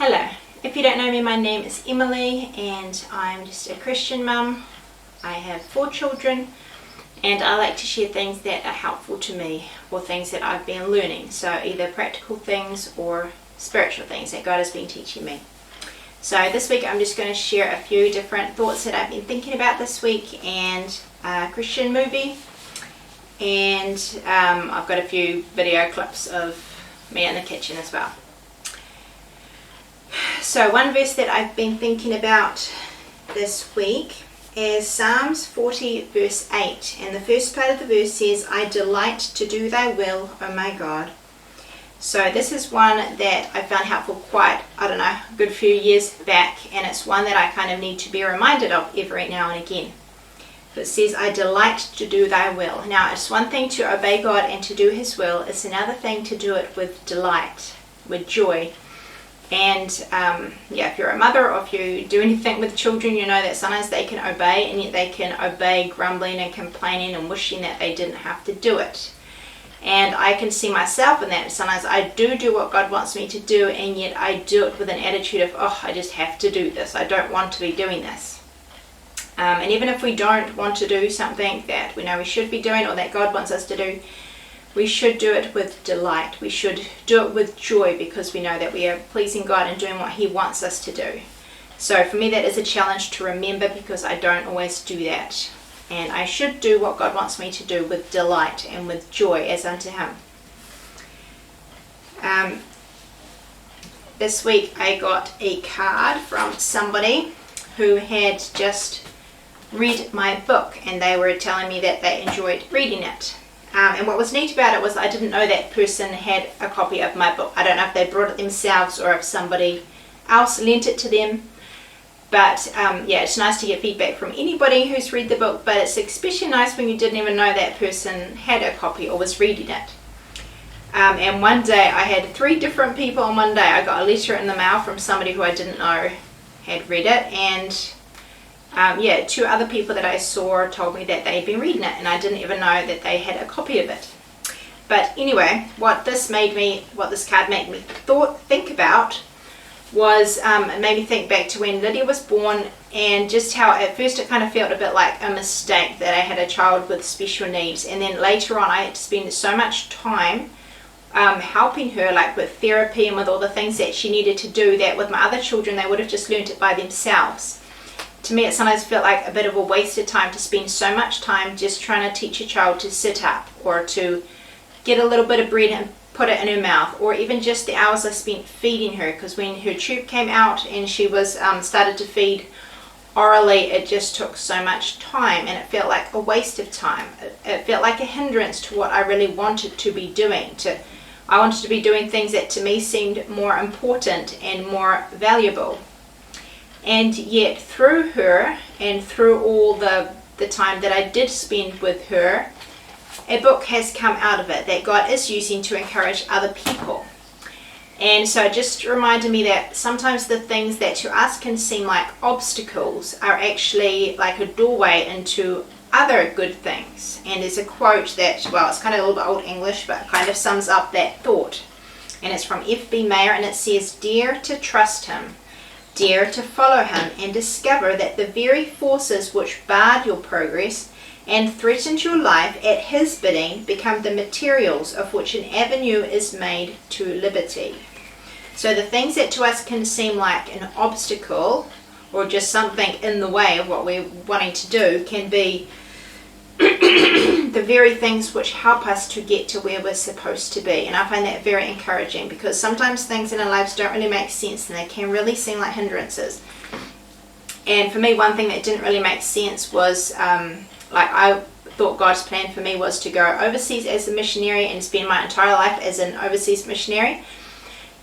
Hello, if you don't know me, my name is Emily and I'm just a Christian mum. I have 4 children and I like to share things that are helpful to me or things that I've been learning. So either practical things or spiritual things that God has been teaching me. So this week I'm just going to share a few different thoughts that I've been thinking about this week and a Christian movie. And I've got a few video clips of me in the kitchen as well. So one verse that I've been thinking about this week is Psalms 40 verse 8, and the first part of the verse says, "I delight to do thy will, O my God." So this is one that I found helpful quite, a good few years back, and it's one that I kind of need to be reminded of every now and again. It says, "I delight to do thy will." Now it's one thing to obey God and to do his will, it's another thing to do it with delight, with joy. And if you're a mother or if you do anything with children, you know that sometimes they can obey, and yet they can obey grumbling and complaining and wishing that they didn't have to do it. And I can see myself in that. Sometimes I do what God wants me to do, and yet I do it with an attitude of, I just have to do this. I don't want to be doing this. And even if we don't want to do something that we know we should be doing or that God wants us to do, we should do it with delight. We should do it with joy because we know that we are pleasing God and doing what he wants us to do. So for me that is a challenge to remember because I don't always do that. And I should do what God wants me to do with delight and with joy as unto him. This week I got a card from somebody who had just read my book, and they were telling me that they enjoyed reading it. And what was neat about it was I didn't know that person had a copy of my book. I don't know if they brought it themselves or if somebody else lent it to them. But it's nice to get feedback from anybody who's read the book, but it's especially nice when you didn't even know that person had a copy or was reading it. And one day I had 3 different people on one day. I got a letter in the mail from somebody who I didn't know had read it, and 2 other people that I saw told me that they'd been reading it, and I didn't even know that they had a copy of it. But anyway, what this card made me think about was, it made me think back to when Lydia was born, and just how at first it kind of felt a bit like a mistake that I had a child with special needs, and then later on I had to spend so much time helping her, like with therapy and with all the things that she needed to do, that with my other children they would have just learnt it by themselves. To me it sometimes felt like a bit of a wasted time to spend so much time just trying to teach a child to sit up or to get a little bit of bread and put it in her mouth, or even just the hours I spent feeding her, because when her tube came out and she was started to feed orally, it just took so much time and it felt like a waste of time. It felt like a hindrance to what I really wanted to be doing. I wanted to be doing things that to me seemed more important and more valuable. And yet through her and through all the time that I did spend with her, a book has come out of it that God is using to encourage other people. And so it just reminded me that sometimes the things that to us can seem like obstacles are actually like a doorway into other good things. And there's a quote that, it's kind of a little bit old English, but kind of sums up that thought. And it's from F.B. Mayer, and it says, "Dare to trust him. Dare to follow him and discover that the very forces which barred your progress and threatened your life at his bidding become the materials of which an avenue is made to liberty." So the things that to us can seem like an obstacle or just something in the way of what we're wanting to do can be the very things which help us to get to where we're supposed to be. And I find that very encouraging, because sometimes things in our lives don't really make sense and they can really seem like hindrances. And for me, one thing that didn't really make sense was I thought God's plan for me was to go overseas as a missionary and spend my entire life as an overseas missionary.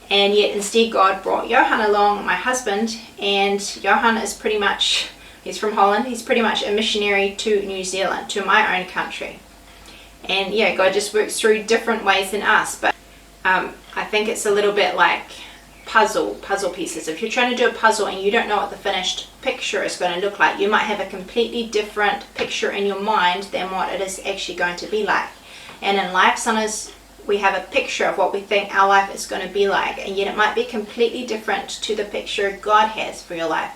And yet instead God brought Johan along, my husband, and Johan is he's from Holland, he's pretty much a missionary to New Zealand, to my own country. And God just works through different ways than us. But I think it's a little bit like puzzle pieces. If you're trying to do a puzzle and you don't know what the finished picture is going to look like, you might have a completely different picture in your mind than what it is actually going to be like. And in life, sometimes we have a picture of what we think our life is going to be like, and yet it might be completely different to the picture God has for your life.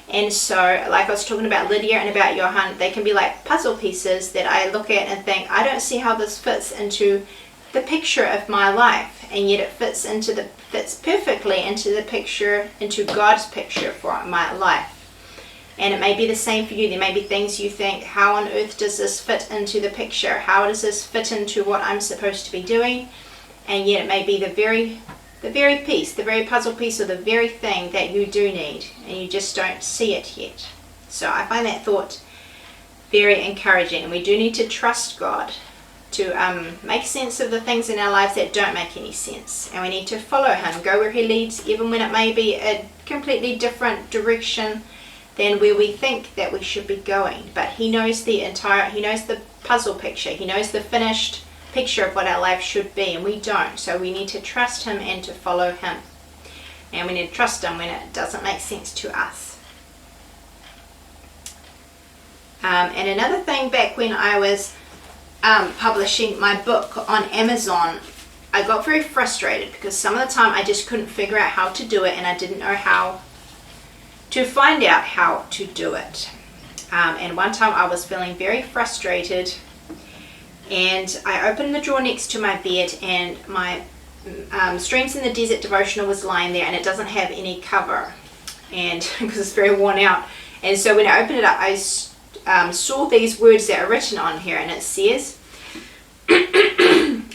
And so, like I was talking about Lydia and about Johan, they can be like puzzle pieces that I look at and think, I don't see how this fits into the picture of my life, and yet it fits perfectly into the picture, into God's picture for my life. And it may be the same for you. There may be things you think, how on earth does this fit into the picture? How does this fit into what I'm supposed to be doing? And yet it may be the very piece, the very puzzle piece, or the very thing that you do need, and you just don't see it yet. So I find that thought very encouraging. And we do need to trust God to make sense of the things in our lives that don't make any sense. And we need to follow Him, go where He leads, even when it may be a completely different direction than where we think that we should be going. But He knows He knows the puzzle picture. He knows the finished picture of what our life should be, and we don't. So we need to trust Him and to follow Him. And we need to trust Him when it doesn't make sense to us. And another thing, back when I was publishing my book on Amazon, I got very frustrated because some of the time I just couldn't figure out how to do it, and I didn't know how to find out how to do it. And one time I was feeling very frustrated, and I opened the drawer next to my bed, and my Streams in the Desert devotional was lying there, and it doesn't have any cover, and because it's very worn out. And so when I opened it up, I saw these words that are written on here, and it says,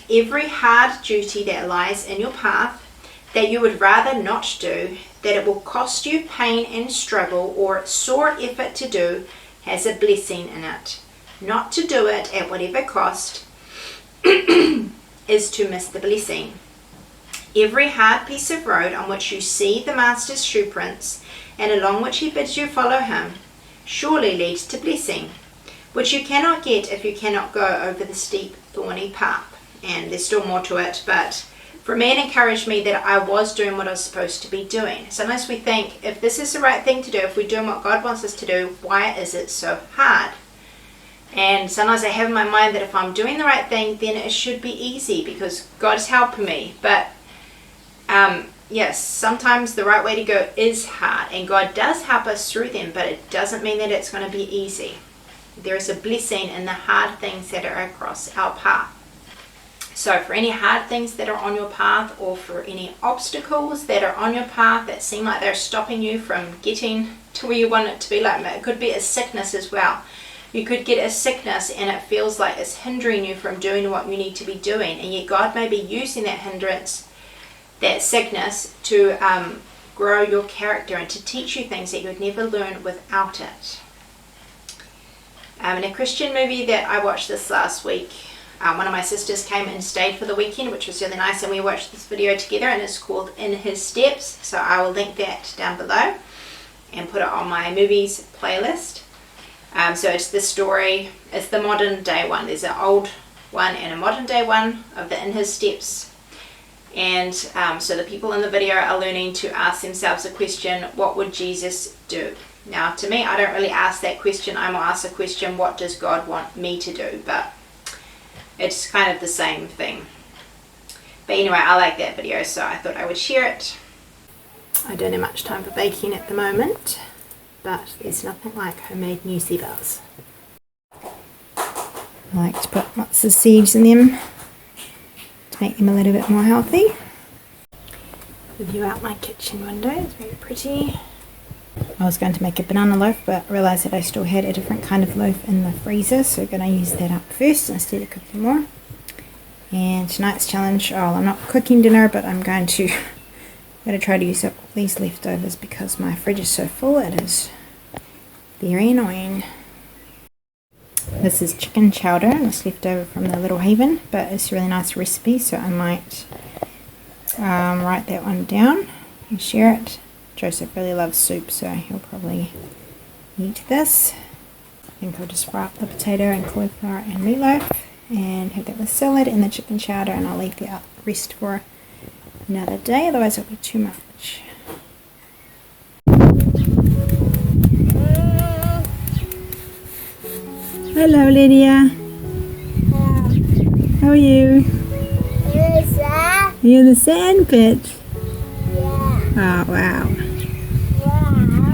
every hard duty that lies in your path that you would rather not do, that it will cost you pain and struggle or sore effort to do, has a blessing in it. Not to do it at whatever cost is to miss the blessing. Every hard piece of road on which you see the Master's shoe prints, and along which He bids you follow Him, surely leads to blessing, which you cannot get if you cannot go over the steep, thorny path. And there's still more to it, but for me, it encouraged me that I was doing what I was supposed to be doing. Sometimes we think, if this is the right thing to do, if we're doing what God wants us to do, why is it so hard? And sometimes I have in my mind that if I'm doing the right thing, then it should be easy because God's helping me. But yes, sometimes the right way to go is hard, and God does help us through them, but it doesn't mean that it's going to be easy. There is a blessing in the hard things that are across our path. So for any hard things that are on your path, or for any obstacles that are on your path that seem like they're stopping you from getting to where you want it to be, like it could be a sickness as well. You could get a sickness and it feels like it's hindering you from doing what you need to be doing, and yet God may be using that hindrance, that sickness, to grow your character and to teach you things that you'd never learn without it. In a Christian movie that I watched this last week, one of my sisters came and stayed for the weekend, which was really nice, and we watched this video together, and it's called In His Steps. So I will link that down below and put it on my movies playlist. So it's the story, it's the modern day one. There's an old one and a modern day one of the In His Steps. And so the people in the video are learning to ask themselves a question, what would Jesus do? Now to me, I don't really ask that question. I'm going to ask the question, what does God want me to do? But it's kind of the same thing. But anyway, I like that video, so I thought I would share it. I don't have much time for baking at the moment, but there's nothing like homemade muesli bars. I like to put lots of seeds in them to make them a little bit more healthy. The view out my kitchen window is very pretty. I was going to make a banana loaf, but realised that I still had a different kind of loaf in the freezer, so I'm going to use that up first instead of cooking more. And tonight's challenge, I'm not cooking dinner, but I'm going to try to use up all these leftovers because my fridge is so full. It is very annoying. This is chicken chowder, and it's left over from the Little Haven, but it's a really nice recipe, so I might write that one down and share it. Joseph really loves soup, so he'll probably eat this. I think I'll just fry up the potato and cauliflower and meatloaf and have that with salad and the chicken chowder, and I'll leave the rest for another day, otherwise it'll be too much. Hello Lydia. How are you? Are you in the sand pit? Yeah. Oh, wow. Wow.